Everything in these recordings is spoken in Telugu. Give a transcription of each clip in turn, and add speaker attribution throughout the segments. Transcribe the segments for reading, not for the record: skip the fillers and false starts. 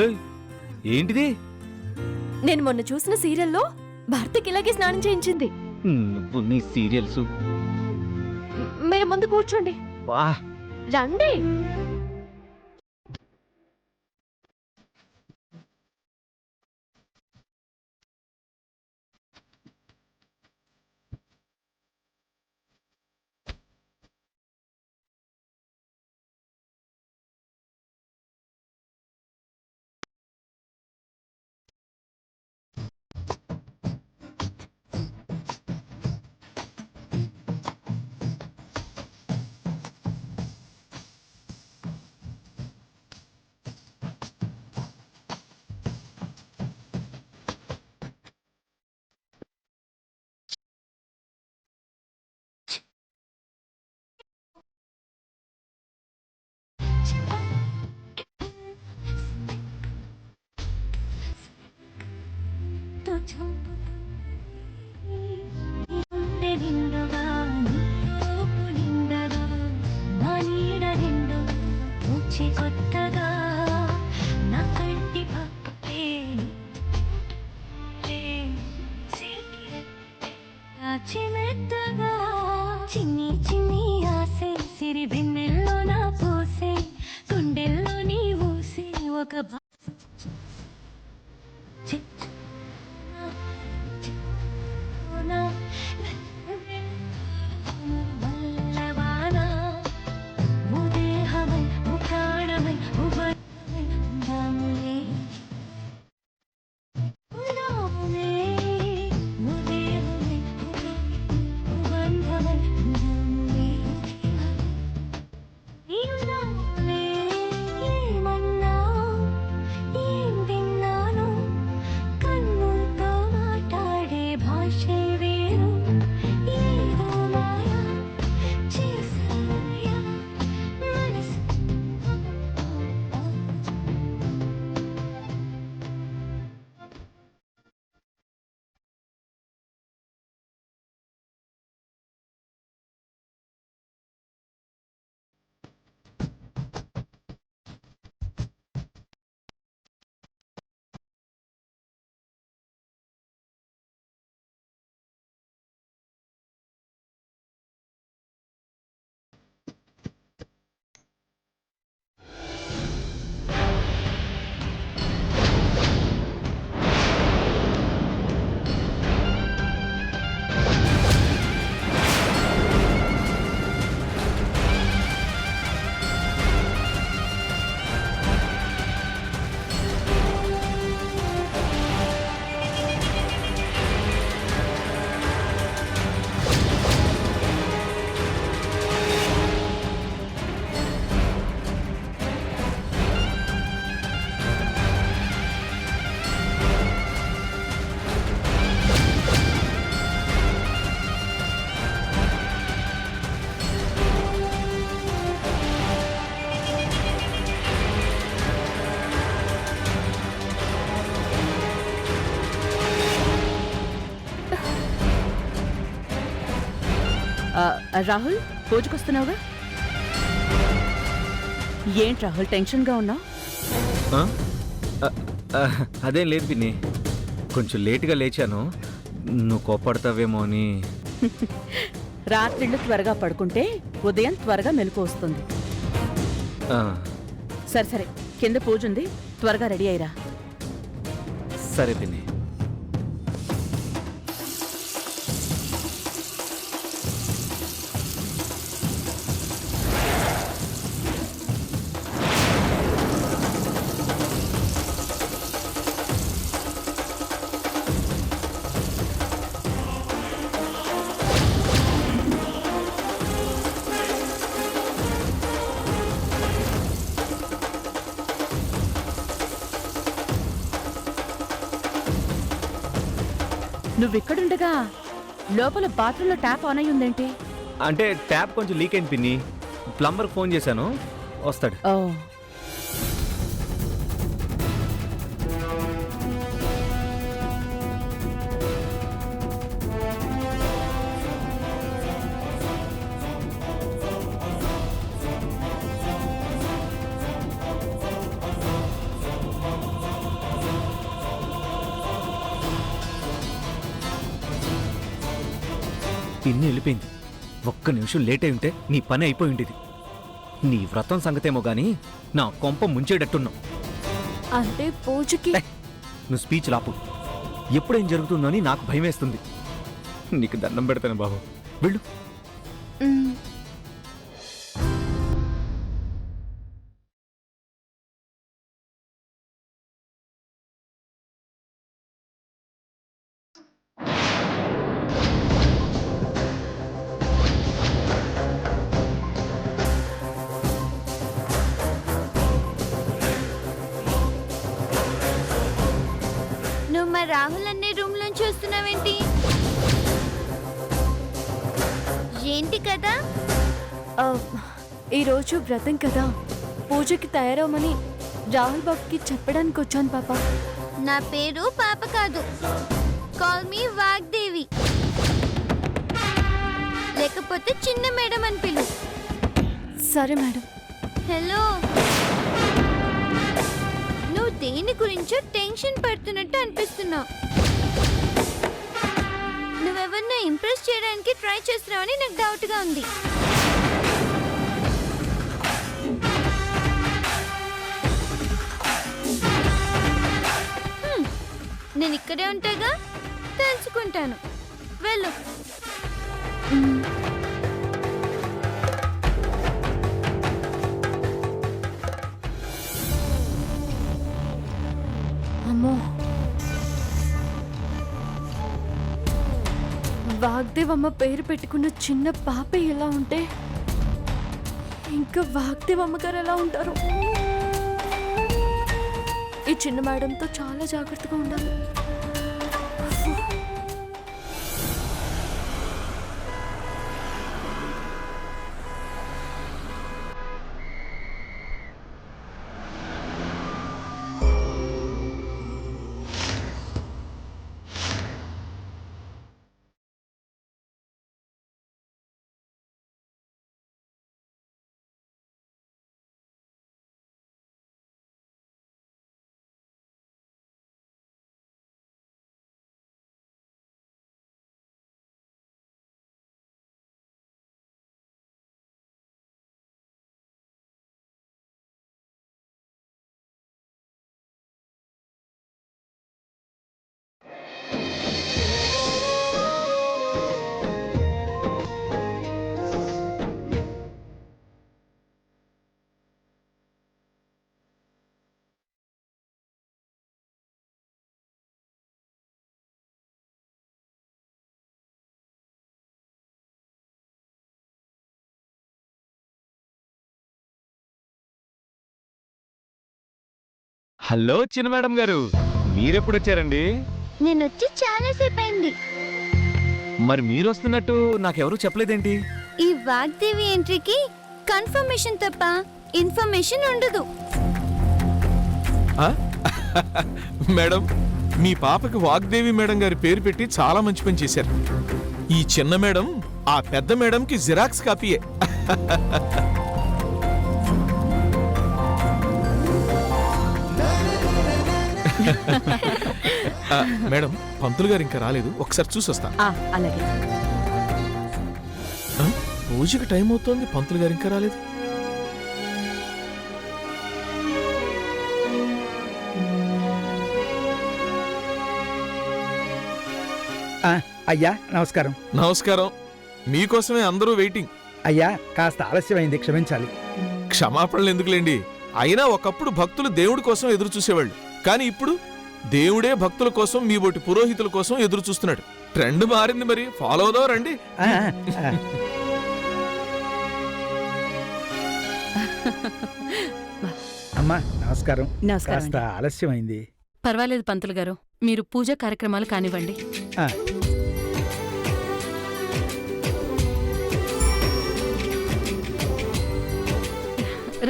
Speaker 1: ఏయ్, ఏంటిది?
Speaker 2: నేను మొన్న చూసిన సీరియల్లో భారతికి ఇలాగే స్నానం చేయించింది.
Speaker 1: నువ్వు నీ సీరియల్స్.
Speaker 2: మీరు ముందు కూర్చోండి.
Speaker 1: వా,
Speaker 2: రండి.
Speaker 3: చిన్ని చిన్ని ఆసే సిరి వెన్నెల్లో నా పోసే గుండెల్లో నీ ఊసే ఒక వల్లవానా ఉదేహమై ప్రాణమై ఉబలమై ఉందాములే ఉందాములే ఉదేహమై ఉబంధమై ఉందాములే ఉందాములే ఏమన్నా ఏం విన్నాను కన్నులతో మాట్లాడే భాషే వేరు ఏదో మాయా చేసాయా మనసు
Speaker 4: రాహుల్, పూజకొస్తున్నావుగా? ఏంటి రాహుల్ టెన్షన్గా ఉన్నావు?
Speaker 1: అదేం లేదు పిన్ని, కొంచెం లేటుగా లేచాను. నువ్వు కోపడతావేమో అని.
Speaker 4: రాత్రిళ్ళు త్వరగా పడుకుంటే ఉదయం త్వరగా మెలకు వస్తుంది.
Speaker 1: ఆ,
Speaker 4: సరే సరే, కింద పూజ ఉంది, త్వరగా రెడీ అయ్యిరా.
Speaker 1: సరే పిన్ని.
Speaker 4: నువ్విక్కడుండగా లోపల బాత్రూంలో ట్యాప్ ఆన్ అయి ఉందేంటి?
Speaker 1: అంటే ట్యాప్ కొంచెం లీక్ అయింది పిన్ని, ప్లంబర్ ఫోన్ చేశాను, వస్తాడు.
Speaker 4: ఓ,
Speaker 1: పిన్ని వెళ్ళిపోయింది. ఒక్క నిమిషం లేట్ అయి ఉంటే నీ పని అయిపోయి ఉండేది. నీ వ్రతం సంగతేమో గాని నా కొంప ముంచేటట్టున్నావు.
Speaker 2: అంటే పూజకి
Speaker 1: నువ్వు స్పీచ్ లాపు. ఎప్పుడేం జరుగుతుందో అని నాకు భయం వేస్తుంది. నీకు దండం పెడతాను బాబు, వెళ్ళు.
Speaker 2: మ్,
Speaker 3: నువ్వు మా రాహుల్ అనే రూమ్ లోంచి వస్తున్నావేంటి? ఏంటి కదా?
Speaker 2: ఆ, ఈరోజు వ్రతం కదా, పూజకి తయారవమని రాహుల్ బాబుకి చెప్పడానికి వచ్చాను పాప.
Speaker 3: నా పేరు పాప కాదు, కాల్ మీ వాగ్దేవి, లేకపోతే చిన్న మేడం అని పిలు.
Speaker 2: సరే మేడం.
Speaker 3: హలో, నువ్వు దేని గురించో టెన్షన్ పడుతున్నట్టు అనిపిస్తున్నావు. నువ్వెవరినో ఇంప్రెస్ చేయడానికి ట్రై చేస్తున్నావని నాకు డౌట్ గా ఉంది. నేను ఇక్కడే ఉంటాగా, తెలుసుకుంటాను. వెళ్ళు.
Speaker 2: అమ్మో, వాగ్దేవమ్మ పేరు పెట్టుకున్న చిన్న పాప ఎలా ఉంటే ఇంకా వాగ్దేవమ్మ గారు ఎలా ఉంటారు? ఈ చిన్న మేడంతో చాలా జాగ్రత్తగా ఉండాలి.
Speaker 1: హలో చిన్న మేడం గారు, మీరెప్పుడు వచ్చారండి?
Speaker 3: నేను వచ్చి చాలా సేపు అయింది.
Speaker 1: మరి మీరు వస్తున్నట్టు నాకెవరూ చెప్పలేదేంటి?
Speaker 3: ఈ వాగ్దేవి ఎంట్రీకి కన్ఫర్మేషన్ తప్ప ఇన్ఫర్మేషన్ ఉండదు.
Speaker 5: మేడం, మీ పాపకి వాగ్దేవి మేడం గారి పేరు పెట్టి చాలా మంచి పని చేశారు. ఈ చిన్న మేడం ఆ పెద్ద మేడంకి జిరాక్స్ కాపీయే. మేడం, పంతులు గారు ఇంకా రాలేదు, ఒకసారి చూసొస్తా.
Speaker 4: అలాగే.
Speaker 5: పూజకి టైం అవుతోంది, పంతులు గారు ఇంకా రాలేదు.
Speaker 6: అయ్యా నమస్కారం.
Speaker 5: నమస్కారం. మీకోసమే అందరూ వెయిటింగ్.
Speaker 6: అయ్యా కాస్త ఆలస్యమైంది, క్షమించాలి.
Speaker 5: క్షమాపణలు ఎందుకులేండి. అయినా ఒకప్పుడు భక్తులు దేవుడి కోసం ఎదురు చూసేవాళ్ళు, కానీ ఇప్పుడు దేవుడే భక్తుల కోసం, మీ బోటి పురోహితుల కోసం ఎదురు చూస్తున్నాడు. ట్రెండ్ మారింది, మరి ఫాలో అవుదాం రండి.
Speaker 6: ఆ, ఆ. అమ్మా నమస్కారం.
Speaker 4: నమస్కారం
Speaker 6: కాస్త ఆలస్యమైంది.
Speaker 4: పర్వాలేదు పంతులు గారు, మీరు పూజా కార్యక్రమాలు కానివ్వండి.
Speaker 6: ఆ,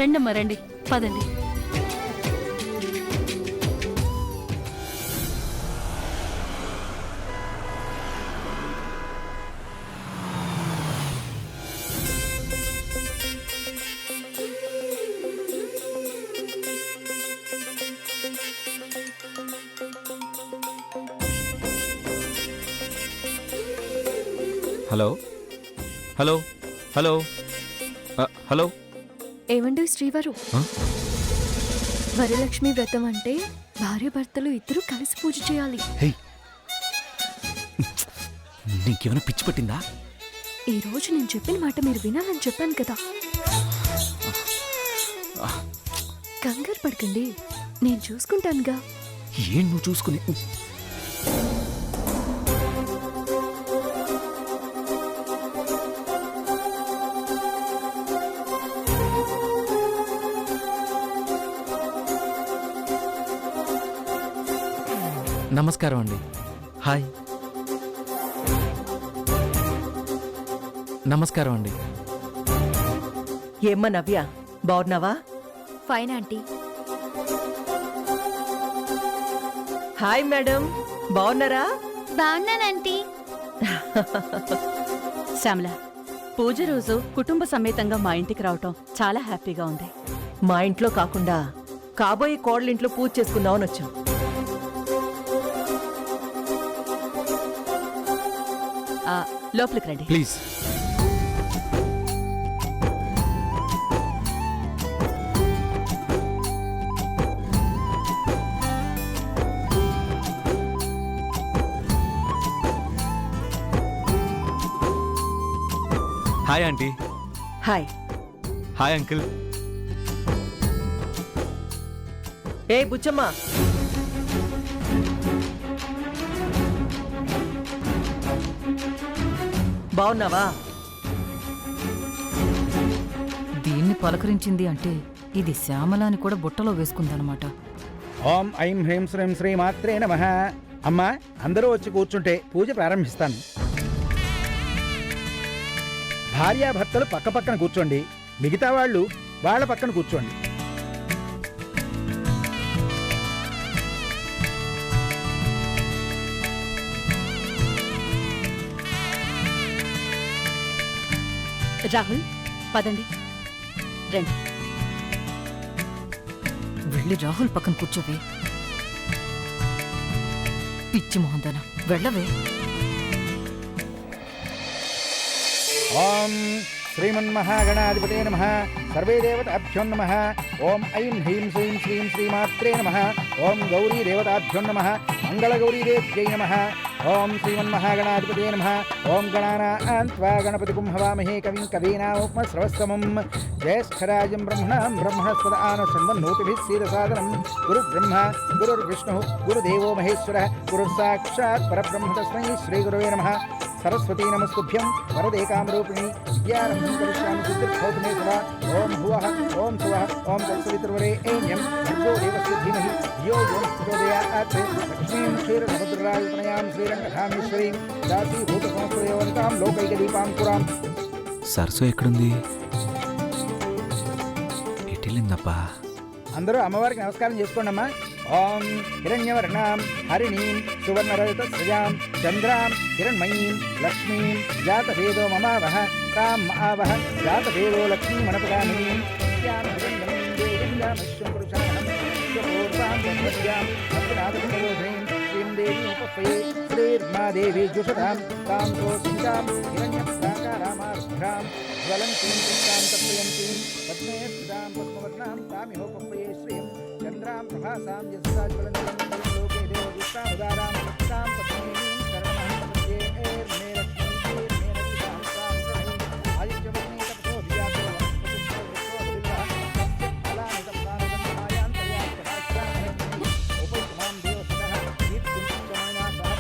Speaker 4: రండమ్మా రండి, పదండి.
Speaker 1: హలో హలో హలో హలో
Speaker 2: ఏమండి శ్రీవారు,
Speaker 1: ఆ?
Speaker 2: వరలక్ష్మి వ్రతం అంటే భార్యాభర్తలు ఇద్దరూ కలిసి పూజ చేయాలి.
Speaker 1: హే, నీకేమైనా పిచ్చి పట్టిందా?
Speaker 2: ఈ రోజు నేను చెప్పిన మాట మీరు వినాలని చెప్పాను కదా. కంగారు పడకండి, నేను చూసుకుంటానుగా.
Speaker 1: ఏం నువ్వు చూసుకుని? నమస్కారం అండి. హాయ్. నమస్కారం అండి.
Speaker 7: ఏమ్మా నవ్య, బాగున్నావా?
Speaker 3: Fine aunty.
Speaker 7: హాయ్ మేడం, బాగున్నారా?
Speaker 3: బాగున్నానంటీ.
Speaker 4: శ్యామల, పూజ రోజు కుటుంబ సమేతంగా మా ఇంటికి రావటం చాలా హ్యాపీగా ఉంది.
Speaker 7: మా ఇంట్లో కాకుండా కాబోయే కోడలింట్లో పూజ చేసుకుందామని వచ్చాం.
Speaker 4: లోపలికి రండి.
Speaker 1: Please. Hi aunty.
Speaker 7: Hi.
Speaker 1: Hi uncle.
Speaker 7: ఏ బుచ్చమ్మ, బాగున్నావా?
Speaker 8: దీన్ని పలకరించింది అంటే ఇది శ్యామలాని కూడా బుట్టలో వేసుకుందనమాట.
Speaker 6: ఓం ఐం హ్రీం శ్రీం శ్రీ మాత్రే నమః. అమ్మా, అందరూ వచ్చి కూర్చుంటే పూజ ప్రారంభిస్తాను. భార్యాభర్తలు పక్క పక్కన కూర్చోండి, మిగతా వాళ్ళు వాళ్ళ పక్కన కూర్చోండి.
Speaker 4: రాహుల్, పదండి. రండి.
Speaker 8: వెళ్ళి రాహుల్ పక్కన కూర్చోవే. పిచ్చి మొహందన, వెళ్ళవే.
Speaker 6: ఓం శ్రీమన్మహాగణాధిపతే నమః. సర్వే దేవతాభ్యో నమః. ఓం ఐం హ్రీం శ్రీం శ్రీం శ్రీమాత్రే నమః. ఓం గౌరీ దేవతాభ్యో నమః. మంగళగౌరీదేవ్యై నమః. ఓం శ్రీమన్మహాగణాధిపతే నమః. ఓం గణానాం త్వా గణపతిగుం హవామహే కవిం కవీనాముపమశ్రవస్తమం. జ్యేష్ఠరాజం బ్రహ్మణాం బ్రహ్మణస్పద ఆనశృణ్వన్నోతిభిः सीदसादनं गुरुर्ब्रह्मा गुरुर्विष्णुः गुरुदेवो महेश्वरः गुरुर्साक्षात् परब्रह्म तस्मै श्रीगुरवे नमः. सरस्वती नमस्तुभ्यं वरदे कामरूपिणी विद्यारम्भं करिष्यामि सिद्धिर्भवतु मे सदा. ओम भुवः ओम सुवः ओम तत्सवितुर्वरेण्यं भर्गो देवस्य धीमहि धियो यो नः प्रचोदयात्. लक्ष्मीं क्षीरसमुद्रायतनयां श्रीरङ्गधामेश्वरीं दासीभूतसंस्कृतयोनितां लोकैकदीपाङ्कुरां.
Speaker 1: సరస్సు ఎక్కడుంది? ఎటెళ్ళిందప్పా?
Speaker 6: అందరూ అమ్మవారికి నమస్కారం చేసుకోండి అమ్మా. ఓం హిరణ్యవర్ణాం హరిణీం సువర్ణరజతస్రజాం చంద్రాం హిరణ్మయీం లక్ష్మీం జాతవేదో మమావహ తాం ఆవహ జాతవేదో లక్ష్మీమనపగామినీం సత్యాం హిరణ్యమయీం దేవీం యామశ్వం పురుషాహం పూర్వాం బ్రహ్మజ్యాం అగ్నాదపయోధీం శ్రీం దేవీం ఉపపయే శ్రీర్మా దేవీ జుషతాం తాం సోసించాం హిరణ్యం ప్రాకారామార్భ్రాం జ్వలంతీం పుష్టాం తప్యయంతీం పద్మే స్థితాం పద్మవర్ణాం తామిహోపపయే శ్రీం చంద్రాం ప్రభాసాం యస్సా జ్వలంతీం లోకే దేవదుష్టాముదారాం తాం పద్మినీం శరణమహం ప్రపద్యే. మే లక్ష్మీ మే నదితాం తాం ప్రణయీం ఆదిత్యవర్ణే తపసో ధియాతో వనస్పతిశ్చ విశ్వోదవిల్లః ఫలాని తప్తానందమాయాంతర్యాత్యభాష్యామి ఉపైతమాం దేవసదః కీర్తిం చమయనాసః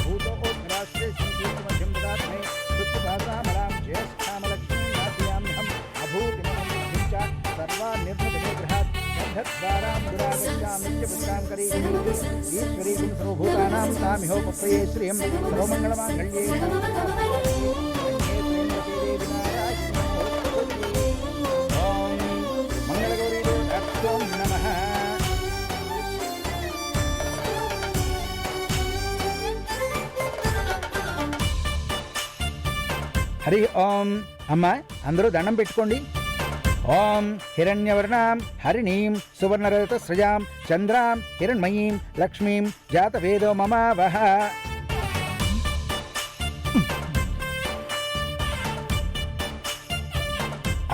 Speaker 6: భూతో ఓత్రాశ్రే సంకీర్తిమధ్యం దదాత్మే మృత్యుభాసామలాం జ్యేష్ఠామలక్ష్మీం నాశయామ్యహం అభూతిమహం బుద్ధిం చ సర్వాన్నిర్మృతనిగ్రహాత్ గంధద్వారాం దురాగత్యాం నిత్యపుష్టాం కరీషి ఈశ్వరీం సర్వభూతానాం తామిహోపప్రయే శ్రియం సర్వమంగళమాంగళ్యే ఓం మంగళగౌరీదేవతాభ్యో నమః. హరి ఓం. అమ్మా, అందరూ దండం పెట్టుకోండి. ఓం హిరణ్యవర్ణాం హరిణీం సువర్ణరజతస్రజాం చంద్రాం హిరణ్మయీం లక్ష్మీం జాతవేదో మమావహ.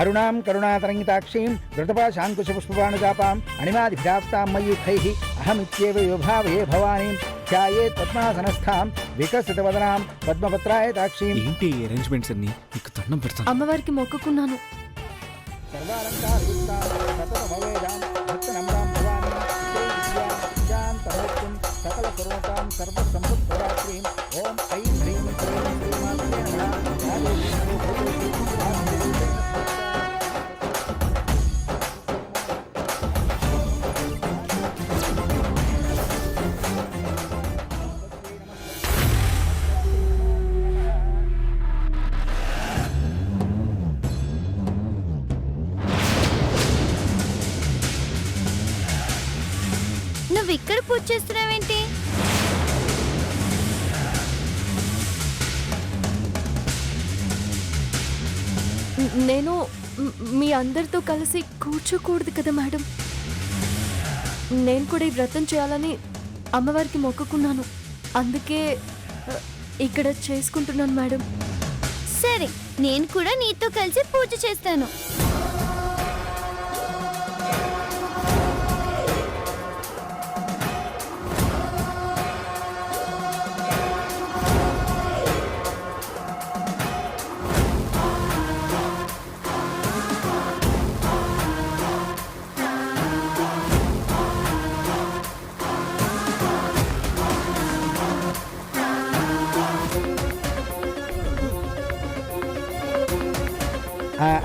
Speaker 6: అరుణాం కరుణాతరంగితాక్షీం ధృతపాశాంకుశపుష్పబాణుజాపాం అణిమాదిభ్యాప్తాం మయూఖైః అహమిత్యేవ యోభావయే భవానీం ధ్యాయేత్ పద్మాసనస్థాం వికసితవదనాం పద్మపత్రాయతాక్షీం.
Speaker 1: ఏంటి అరేంజ్మెంట్స్ అన్ని? నీకు దండం పెడతాను.
Speaker 2: అమ్మవారికి మొక్కుకున్నాను.
Speaker 6: సర్వాలంకారయుక్తాం సతతమవేదాం భక్తనమ్రాం భవానీం శ్రీవిద్యాం విద్యాంతమూర్తిం సకల సర్వతాం సర్వసంపత్ప్రదాత్రీం. ఓం ఐం హ్రీం శ్రీం శ్రీమాత్రే నమః.
Speaker 3: నువ్వు ఇక్కడ పూజ చేస్తున్నావేంటి?
Speaker 2: నేను మీ అందరితో కలిసి కూర్చోకూడదు కదా మేడం. నేను కూడా ఈ వ్రతం చేయాలని అమ్మవారికి మొక్కుకున్నాను. అందుకే ఇక్కడ చేసుకుంటున్నాను మేడం.
Speaker 3: సరే, నేను కూడా నీతో కలిసి పూజ చేస్తాను.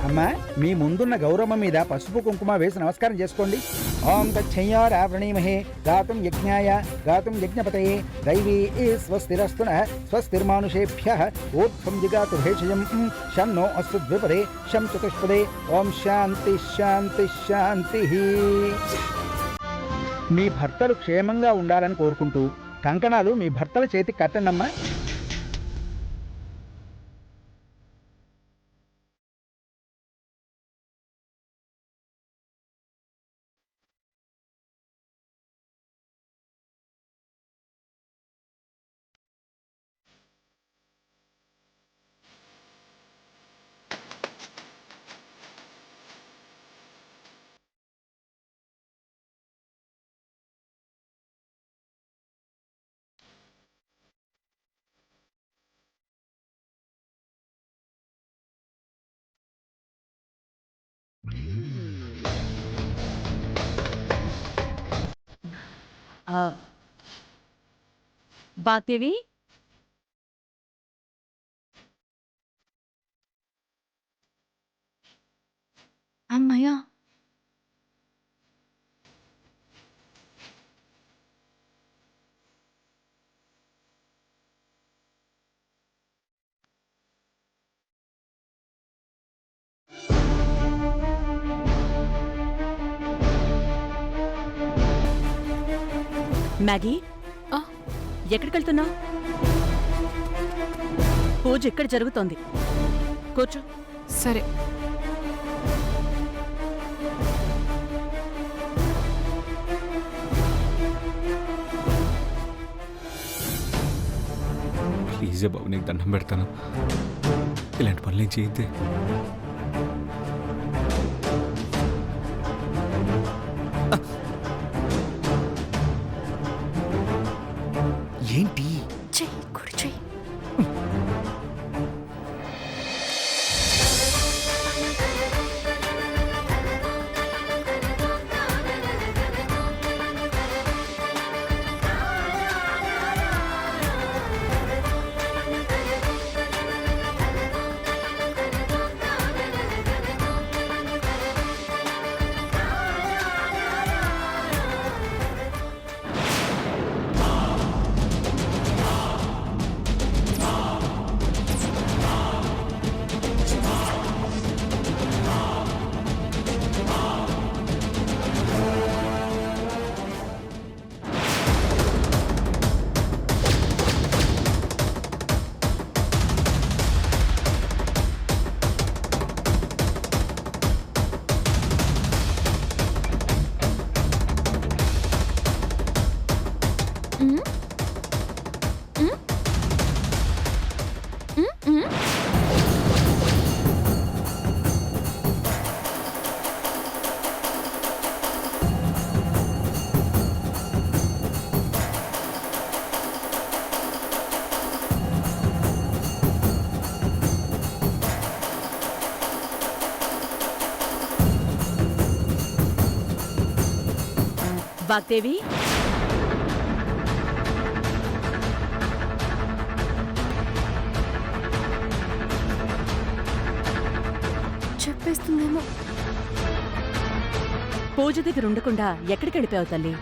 Speaker 6: అమ్మా, మీ ముందున్న గౌరమ్మ మీద పసుపు కుంకుమ వేసి నమస్కారం చేసుకోండి. ఓం తచ్చయ్యారావృణీమహే గాతుం యజ్ఞాయ గాతుం యజ్ఞపతయే దైవీ స్వస్తిరస్తున స్వస్తిర్మానుషేభ్యః ఊర్ధ్వం జిగాతు భేషజం శం నో అస్తు ద్విపదే శం చతుష్పదే. ఓం శాంతి శాంతి శాంతి. మీ భర్తలు క్షేమంగా ఉండాలని కోరుకుంటూ కంకణాలు మీ భర్తల చేతికి కట్టండమ్మా.
Speaker 4: బాదేవి,
Speaker 2: అమ్మయ్యా,
Speaker 4: మ్యాగీ, ఎక్కడికి వెళ్తున్నావు? పూజ ఇక్కడ జరుగుతోంది. కూర్చో.
Speaker 2: సరే.
Speaker 1: ప్లీజే బాబు, నీకు దండం పెడతాను. ఇలాంటి పనులు ఏం చేయొద్దే. ఏంటి?
Speaker 2: చెయ్యి, కుడి చెయ్యి.
Speaker 4: వాగ్దేవి,
Speaker 2: చెప్పేస్తుందేమో.
Speaker 4: పూజ దగ్గర ఉండకుండా ఎక్కడికి వెళ్ళిపోయావు తల్లి?